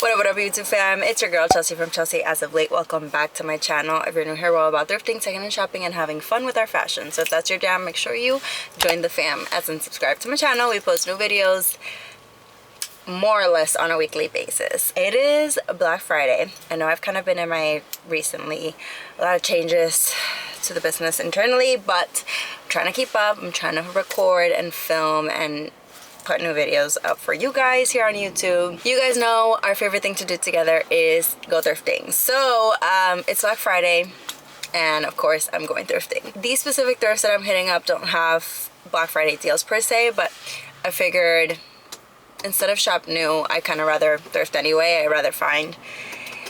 What up YouTube fam, it's your girl Chelsea from Chelsea As of Late. Welcome back to my channel. If you're new here, we're all about thrifting, secondhand shopping, and having fun with our fashion. So if that's your jam, make sure you join the fam, as in subscribe to my channel. We post new videos more or less on a weekly basis. It is Black Friday. I know I've kind of been in my recently a lot of changes to the business internally, but I'm trying to keep up. I'm trying to record and film and put new videos up for you guys here on YouTube. You guys know our favorite thing to do together is go thrifting. So it's Black Friday and of course I'm going thrifting. These specific thrifts that I'm hitting up don't have Black Friday deals per se, but I figured instead of shop new, I kind of rather thrift anyway. I rather find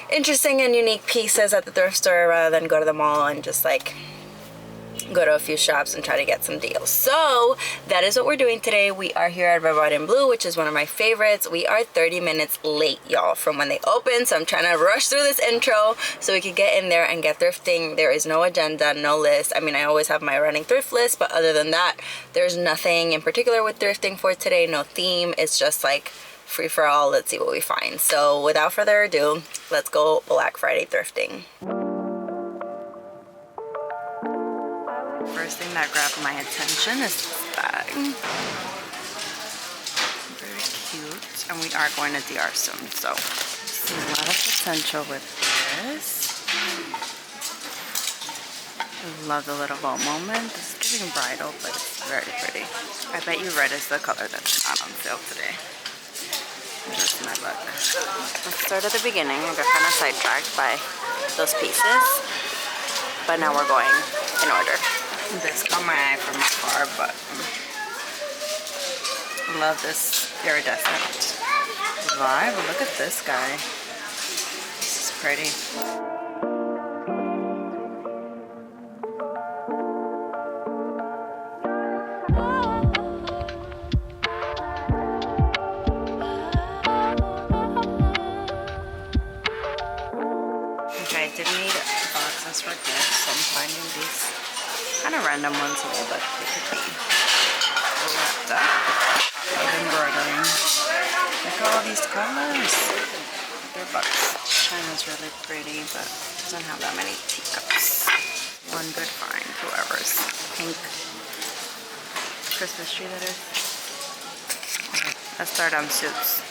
interesting and unique pieces at the thrift store rather than go to the mall and just like go to a few shops and try to get some deals. So that is what we're doing today. We are here at Red, White, and Blue, which is one of my favorites. We are 30 minutes late, y'all, from when they open. So I'm trying to rush through this intro so we can get in there and get thrifting. There is no agenda, no list. I mean, I always have my running thrift list, but other than that, there's nothing in particular with thrifting for today. No theme. It's just like free for all. Let's see what we find. So without further ado, let's go Black Friday thrifting. First thing that grabbed my attention is this bag. Very cute. And we are going to DR soon, so see a lot of potential with this. I love the little bow moment. This is giving bridal, but it's very pretty. I bet you red is the color that's not on sale today. That's my look. Let's start at the beginning. I got kind of sidetracked by those pieces, but now we're going in order. This caught my eye from afar, but I love this iridescent vibe. Look at this guy. This is pretty. Okay, I did need boxes for gifts, so I'm finding these kind of random ones here, but they could be wrapped up. Love embroidering. Look at all these colors. They're bucks. China's really pretty, but doesn't have that many teacups. One good find, whoever's pink Christmas tree that is. Okay, let's start on suits.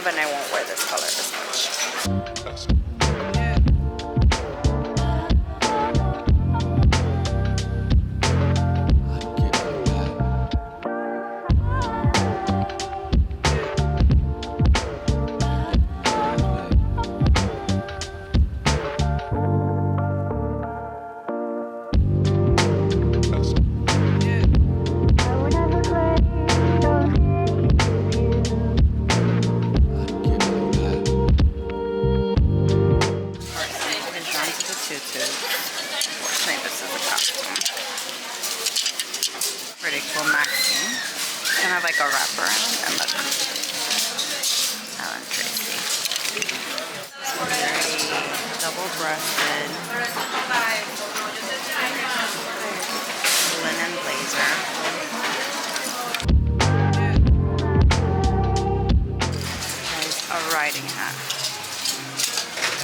And I won't wear this color this much. Pretty cool maxing. It's kind of like a wraparound, and look, Alan Tracy. It's very double-breasted linen blazer. There's a riding hat.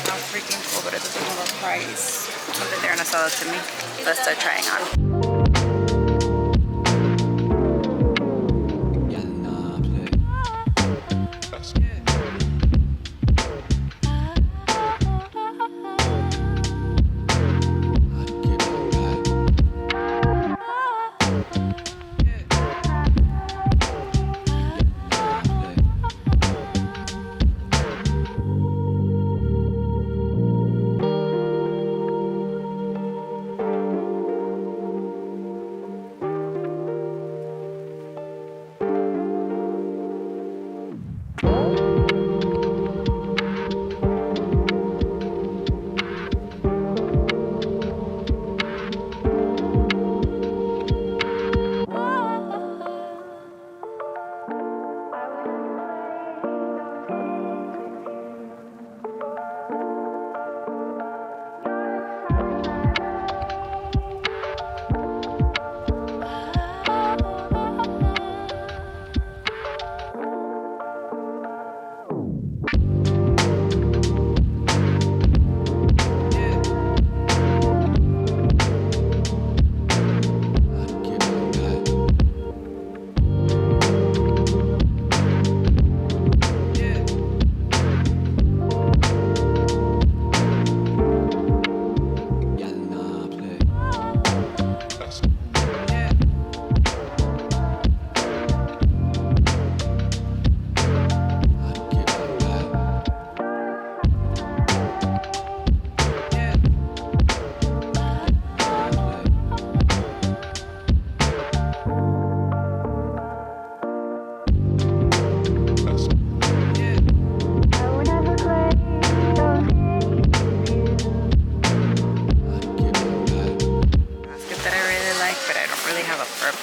How freaking cool, but it doesn't have a price. Okay, they're gonna sell it to me. Let's start trying on.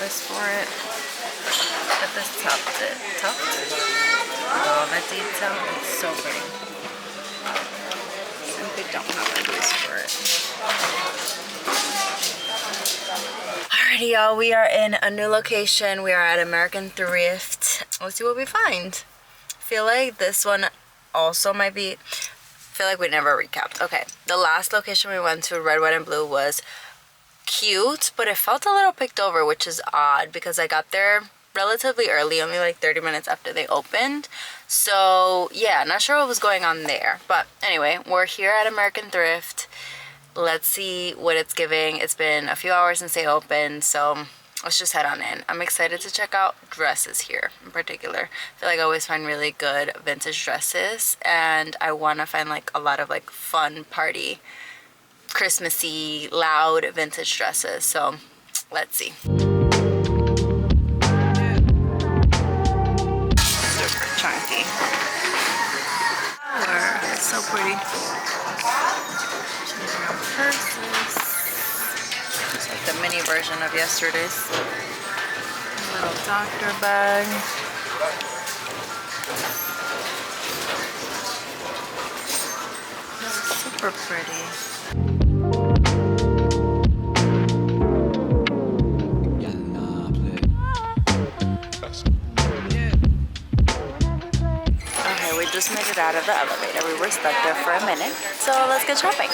canvas for it. But this tuft. Oh, that detail, it's so pretty. Simply don't have a use for it. Alrighty, y'all, we are in a new location. We are at American Thrift. Let's see what we find. I feel like this one also might be, I feel like we never recapped. Okay, the last location we went to, red, white, and blue, was cute, but it felt a little picked over, which is odd because I got there relatively early, only like 30 minutes after they opened. So yeah, not sure what was going on there. But anyway, we're here at American Thrift. Let's see what it's giving. It's been a few hours since they opened, so let's just head on in. I'm excited to check out dresses here in particular. I feel like I always find really good vintage dresses, and I want to find like a lot of like fun party, Christmassy, loud vintage dresses. So let's see. Super chunky. So pretty. Purses. It's like the mini version of yesterday's. A little doctor bag. Super pretty. Okay, we just made it out of the elevator. We were stuck there for a minute. So let's get shopping.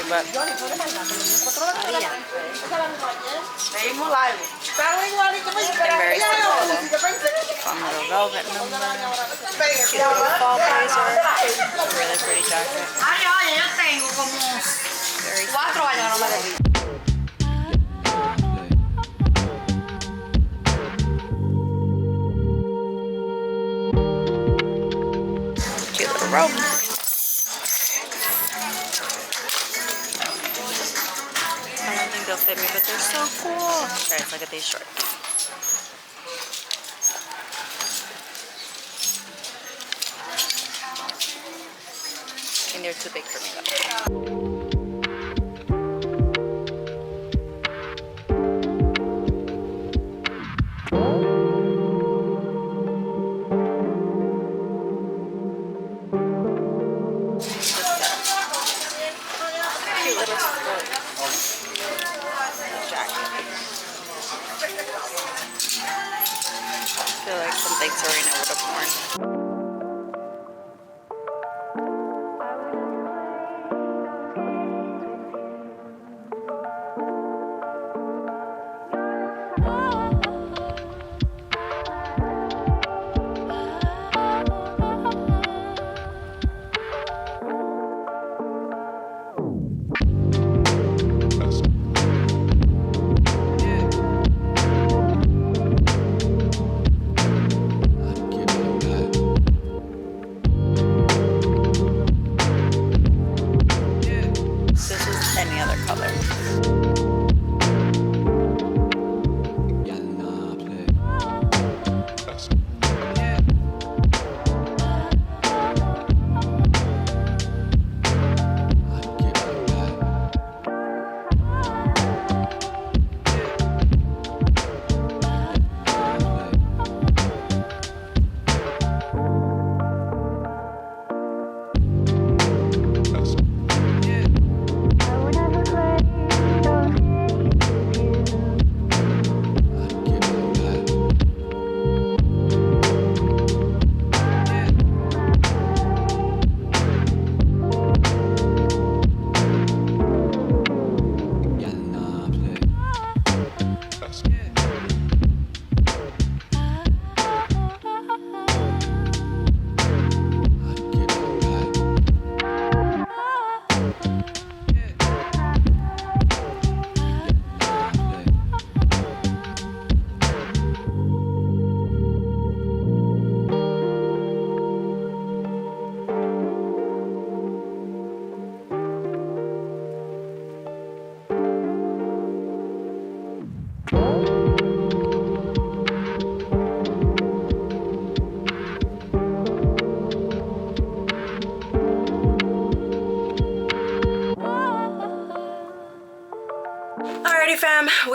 But and very simple. Fun little velvet number. Cute little fall blazer. Really pretty jacket. Very simple. Cute little robe. They'll fit me, but they're so cool. Guys, look at these shorts. I think they're too big for me though. Cute little skirt. I feel like something Serena would have worn.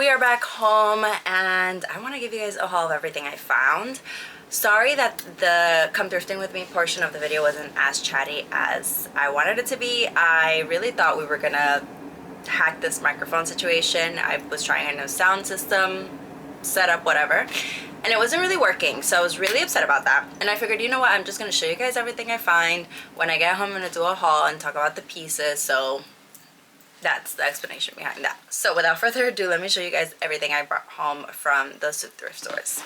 we are back home and I want to give you guys a haul of everything I found. Sorry that the come thrifting with me portion of the video wasn't as chatty as I wanted it to be. I really thought we were gonna hack this microphone situation. I was trying a new sound system, setup, whatever, and it wasn't really working, so I was really upset about that. And I figured, you know what, I'm just gonna show you guys everything I find. When I get home, I'm gonna do a haul and talk about the pieces, so that's the explanation behind that. So without further ado, let me show you guys everything I brought home from those two thrift stores.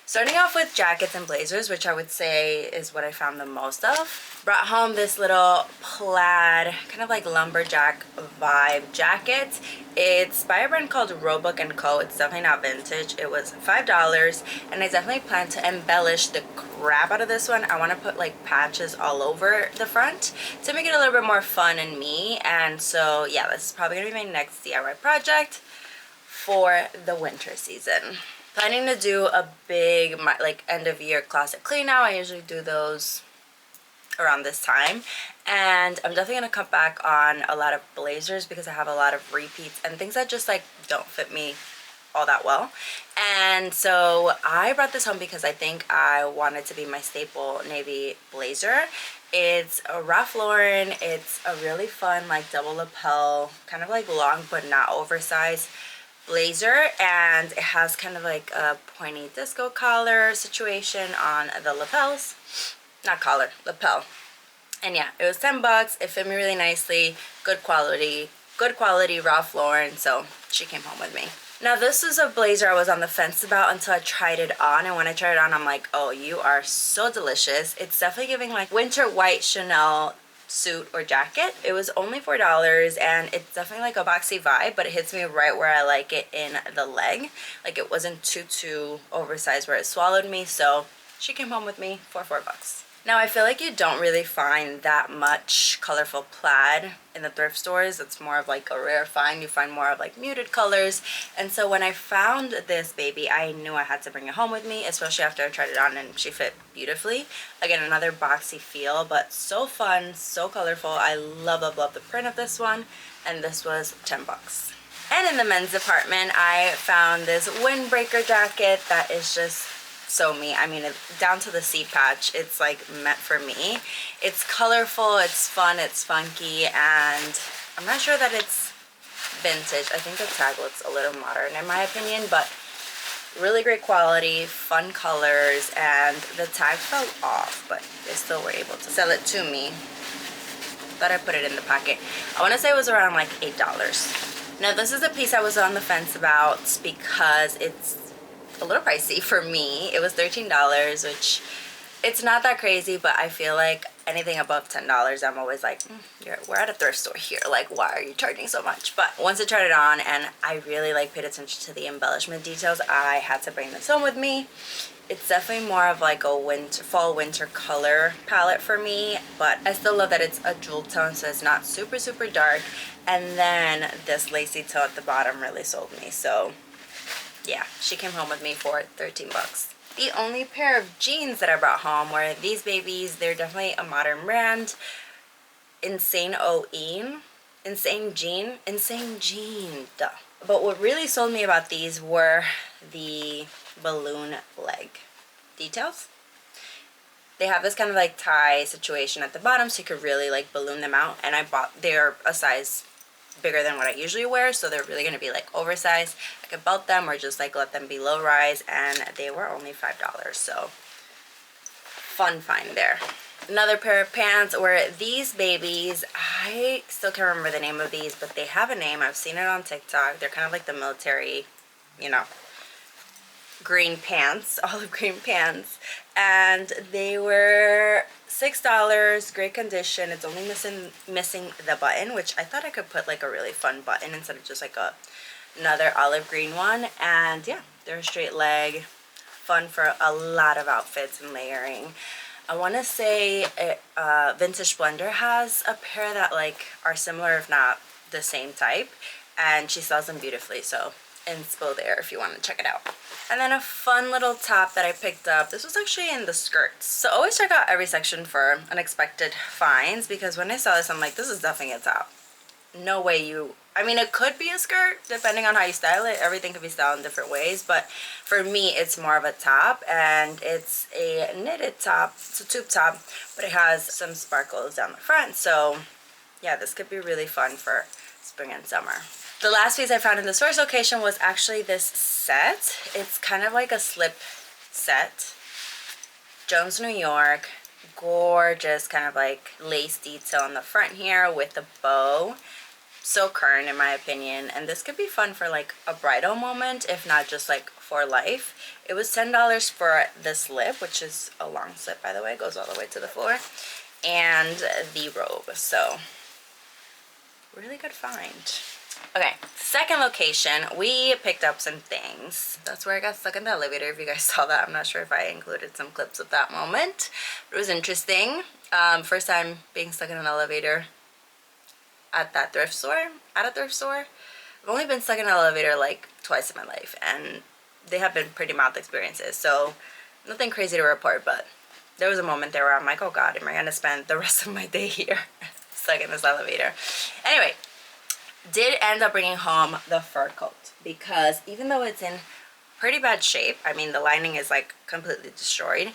Starting off with jackets and blazers, which I would say is what I found the most of. Brought home this little plaid, kind of like lumberjack vibe jacket. It's by a brand called Roebuck & Co. It's definitely not vintage. It was $5, and I definitely plan to embellish the crap out of this one. I want to put like patches all over the front to make it a little bit more fun and me. And so yeah, this is probably gonna be my next DIY project for the winter season. Planning to do a big like end of year closet clean out. I usually do those around this time, and I'm definitely gonna cut back on a lot of blazers because I have a lot of repeats and things that just like don't fit me all that well. And so I brought this home because I think I want it to be my staple navy blazer. It's a Ralph Lauren. It's a really fun like double lapel, kind of like long but not oversized blazer, and it has kind of like a pointy disco collar situation on the lapels. Not collar, lapel. And yeah, it was 10 bucks. It fit me really nicely. Good quality Ralph Lauren. So she came home with me. Now this is a blazer I was on the fence about until I tried it on, and when I tried it on, I'm like, oh, you are so delicious. It's definitely giving like winter white Chanel suit or jacket. It was only $4, and it's definitely like a boxy vibe, but it hits me right where I like it in the leg. Like it wasn't too oversized where it swallowed me, so she came home with me for $4. Now I feel like you don't really find that much colorful plaid in the thrift stores. It's more of like a rare find. You find more of like muted colors. And so when I found this baby, I knew I had to bring it home with me, especially after I tried it on and she fit beautifully. Again, another boxy feel, but so fun, so colorful. I love the print of this one, and this was 10 bucks. And in the men's department, I found this windbreaker jacket that is just so me. I mean, down to the seat patch, it's like meant for me. It's colorful, it's fun, it's funky, and I'm not sure that it's vintage. I think the tag looks a little modern in my opinion, but really great quality, fun colors, and the tag fell off, but they still were able to sell it to me. Thought I put it in the pocket. I want to say it was around like $8. Now this is a piece I was on the fence about because it's a little pricey for me. It was $13, which it's not that crazy, but I feel like anything above $10, I'm always like, we're at a thrift store here, like why are you charging so much? But once I tried it on and I really like paid attention to the embellishment details, I had to bring this home with me. It's definitely more of like a fall winter color palette for me, but I still love that it's a jewel tone, so it's not super dark. And then this lacy toe at the bottom really sold me, so yeah, she came home with me for 13 bucks. The only pair of jeans that I brought home were these babies. They're definitely a modern brand. Insane Jean, duh. But what really sold me about these were the balloon leg details. They have this kind of like tie situation at the bottom, so you could really like balloon them out. And they're a size bigger than what I usually wear, so they're really going to be like oversized. I could belt them or just like let them be low rise, and they were only $5, so fun find there. Another pair of pants were these babies. I still can't remember the name of these, but they have a name. I've seen it on TikTok. They're kind of like the military, you know, green pants, olive green pants, and they were $6, great condition. It's only missing the button, which I thought I could put like a really fun button instead of just like another olive green one. And yeah, they're a straight leg, fun for a lot of outfits and layering. I want to say Vintage Splendor has a pair that like are similar if not the same type, and she sells them beautifully, so inspo there if you want to check it out. And then a fun little top that I picked up. This was actually in the skirts. So always check out every section for unexpected finds, because when I saw this, I'm like, this is definitely a top. no way you, I mean, it could be a skirt depending on how you style it. Everything could be styled in different ways, but for me it's more of a top, and it's a knitted top. It's a tube top, but it has some sparkles down the front. So yeah, this could be really fun for spring and summer. The last piece I found in the source location was actually this set. It's kind of like a slip set. Jones, New York. Gorgeous kind of like lace detail on the front here with a bow. So current in my opinion, and this could be fun for like a bridal moment, if not just like for life. It was $10 for the slip, which is a long slip by the way, it goes all the way to the floor, and the robe. So really good find. Okay, second location, we picked up some things. That's where I got stuck in the elevator, if you guys saw that. I'm not sure if I included some clips of that moment, but it was interesting. First time being stuck in an elevator at that thrift store, I've only been stuck in an elevator like twice in my life, and they have been pretty mild experiences, so nothing crazy to report, but there was a moment there where I'm like, oh god, am I gonna spend the rest of my day here stuck in this elevator? Anyway, did end up bringing home the fur coat, because even though it's in pretty bad shape, I mean the lining is like completely destroyed,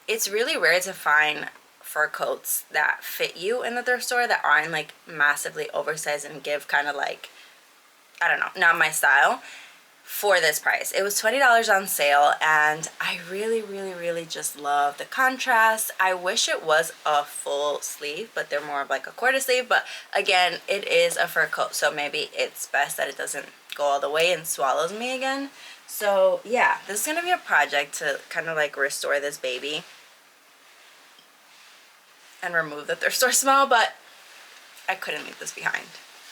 it's really rare to find fur coats that fit you in the thrift store that aren't like massively oversized and give kind of like, I don't know, not my style, for this price. It was $20 on sale, and I really just love the contrast. I wish it was a full sleeve, but they're more of like a quarter sleeve, but again, it is a fur coat, so maybe it's best that it doesn't go all the way and swallows me again. So yeah, this is gonna be a project to kind of like restore this baby and remove the thrift store smell, but I couldn't leave this behind.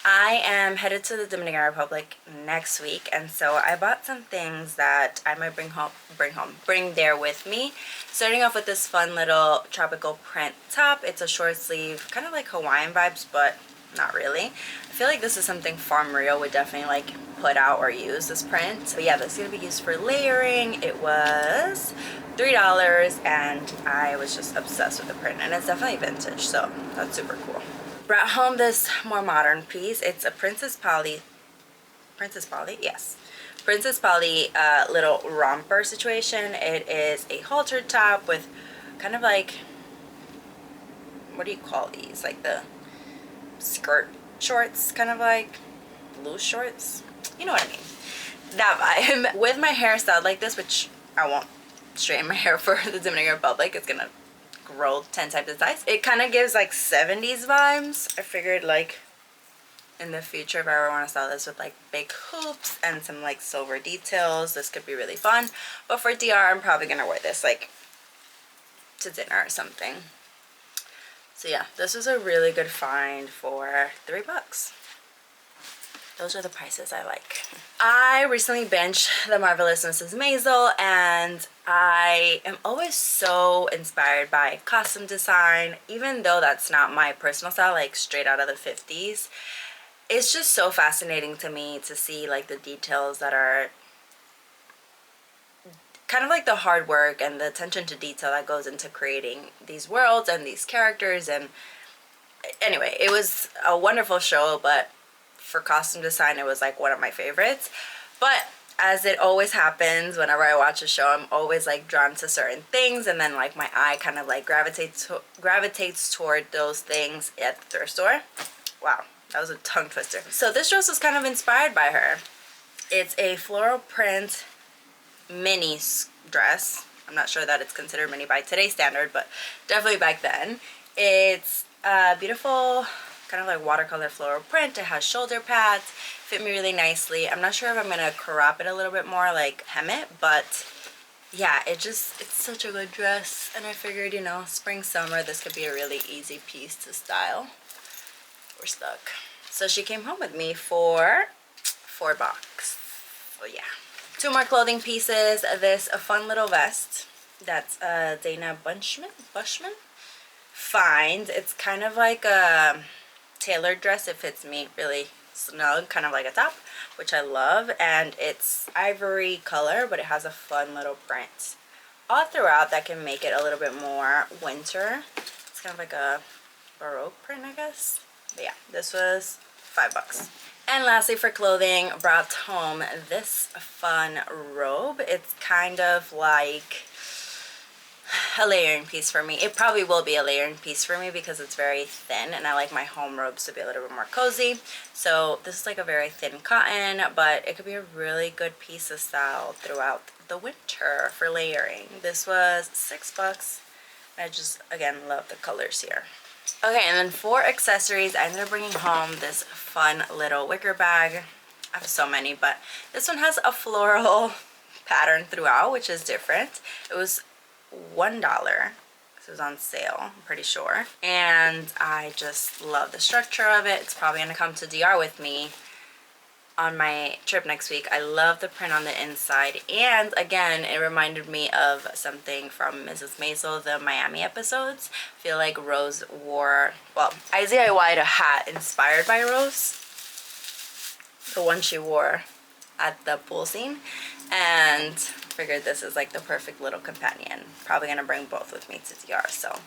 I am headed to the Dominican Republic next week, and so I bought some things that I might bring there with me. Starting off with this fun little tropical print top. It's a short sleeve, kind of like Hawaiian vibes, but not really. I feel like this is something Farm Rio would definitely like put out or use, this print. But yeah, this is gonna be used for layering. It was $3, and I was just obsessed with the print, and it's definitely vintage, so that's super cool. Brought home this more modern piece. It's a Princess Polly, yes, Princess Polly little romper situation. It is a halter top with kind of like, what do you call these, like the skirt shorts, kind of like loose shorts, you know what I mean, that vibe. With my hair styled like this, which I won't straighten my hair for the Dominican Republic, it's gonna grow 10 times the size. It kind of gives like 70s vibes. I figured like in the future, if I ever want to style this with like big hoops and some like silver details, this could be really fun. But for DR, I'm probably gonna wear this like to dinner or something. So yeah, this was a really good find for $3. Those are the prices I like. I recently binged The Marvelous Mrs. Maisel, and I am always so inspired by costume design, even though that's not my personal style, like straight out of the 50s. It's just so fascinating to me to see like the details that are kind of like the hard work and the attention to detail that goes into creating these worlds and these characters. And anyway, it was a wonderful show, but for costume design, it was like one of my favorites. But as it always happens whenever I watch a show, I'm always like drawn to certain things, and then like my eye kind of like gravitates toward those things at the thrift store. Wow, that was a tongue twister. So this dress was kind of inspired by her. It's a floral print mini dress. I'm not sure that it's considered mini by today's standard, but definitely back then. It's a beautiful kind of like watercolor floral print. It has shoulder pads, fit me really nicely. I'm not sure if I'm gonna crop it a little bit more, like hem it, but yeah, it's such a good dress, and I figured, you know, spring, summer, this could be a really easy piece to style. We're stuck. So she came home with me for $4. Oh yeah. Two more clothing pieces. This a fun little vest that's Dana Bushman find. It's kind of like a tailored dress. It fits me really snug, kind of like a top, which I love, and it's ivory color, but it has a fun little print all throughout that can make it a little bit more winter. It's kind of like a Baroque print, I guess. But yeah, this was $5. And lastly, for clothing, brought home this fun robe. It's kind of like a layering piece for me. It probably will be a layering piece for me because it's very thin and I like my home robes to be a little bit more cozy. So this is like a very thin cotton, but it could be a really good piece of style throughout the winter for layering. This was $6. I just, again, love the colors here. Okay, and then for accessories, I ended up bringing home this fun little wicker bag. I have so many, but this one has a floral pattern throughout, which is different. It was $1. This was on sale, I'm pretty sure. And I just love the structure of it. It's probably gonna come to DR with me on my trip next week. I love the print on the inside, and again, it reminded me of something from Mrs. Maisel, the Miami episodes. I feel like Rose wore, well, I DIY'd a hat inspired by Rose, the one she wore at the pool scene, and figured this is like the perfect little companion. Probably gonna bring both with me to DR, so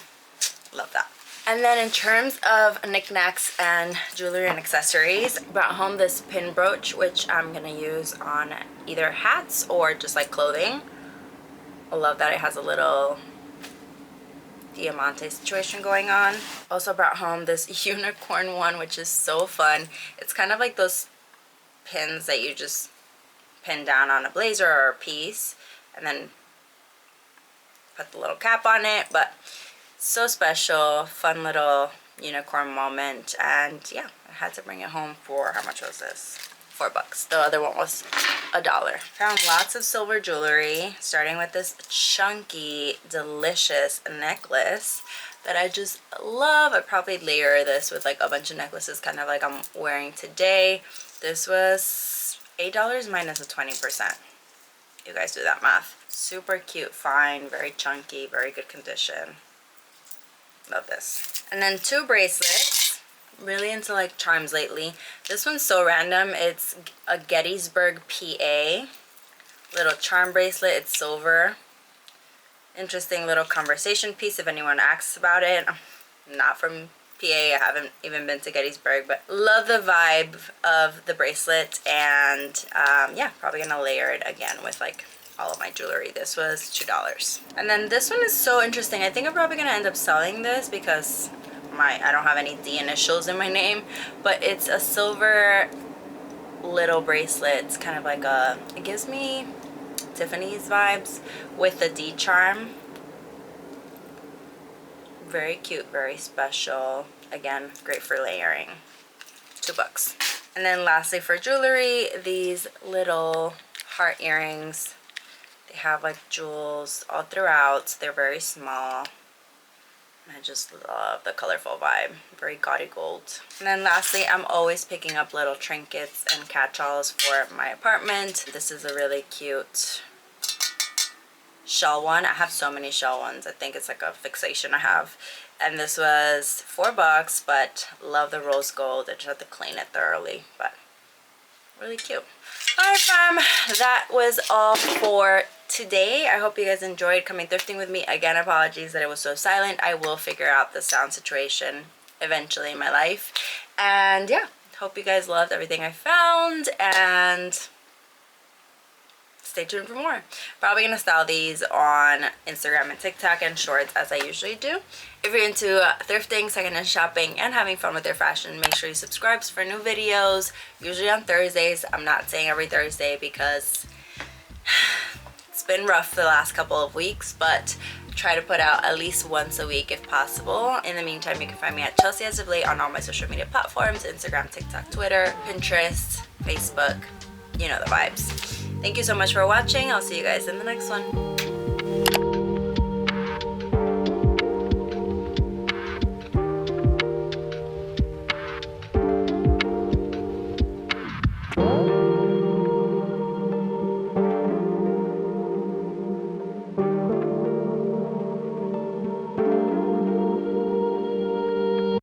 love that. And then in terms of knickknacks and jewelry and accessories, brought home this pin brooch, which I'm gonna use on either hats or just like clothing. I love that it has a little diamante situation going on. Also brought home this unicorn one, which is so fun. It's kind of like those pins that you just pin down on a blazer or a piece and then put the little cap on it, but so special, fun little unicorn moment. And yeah, I had to bring it home for, how much was this? $4. The other one was $1. Found lots of silver jewelry, starting with this chunky, delicious necklace that I just love. I'd probably layer this with like a bunch of necklaces, kind of like I'm wearing today. This was $8 minus a 20%. You guys do that math. Super cute, fine, very chunky, very good condition. Love this. And then 2 bracelets. Really into like charms lately. This one's so random. It's a Gettysburg, PA little charm bracelet. It's silver. Interesting little conversation piece if anyone asks about it. I'm not from PA. I haven't even been to Gettysburg, but love the vibe of the bracelet. And yeah, probably gonna layer it again with like all of my jewelry. This was $2. And then this one is so interesting. I think I'm probably gonna end up selling this because I don't have any D initials in my name, but it's a silver little bracelet. It's kind of like a, it gives me Tiffany's vibes with the D charm. Very cute, very special. Again, great for layering. $2. And then lastly for jewelry, these little heart earrings. They have like jewels all throughout. They're very small. I just love the colorful vibe. Very gaudy gold. And then lastly, I'm always picking up little trinkets and catch-alls for my apartment. This is a really cute shell one. I have so many shell ones. I think it's like a fixation I have. And this was $4, but love the rose gold. I just have to clean it thoroughly, but really cute. Alright fam, that was all for today. I hope you guys enjoyed coming thrifting with me. Again, apologies that it was so silent. I will figure out the sound situation eventually in my life. And yeah, hope you guys loved everything I found, and stay tuned for more. Probably gonna style these on Instagram and TikTok and shorts as I usually do. If you're into thrifting, secondhand shopping, and having fun with your fashion, make sure you subscribe for new videos, usually on Thursdays. I'm not saying every Thursday because it's been rough the last couple of weeks, but try to put out at least once a week if possible. In the meantime, you can find me at Chelsea as of late on all my social media platforms: Instagram, TikTok, Twitter, Pinterest, Facebook. You know the vibes. Thank you so much for watching. I'll see you guys in the next one.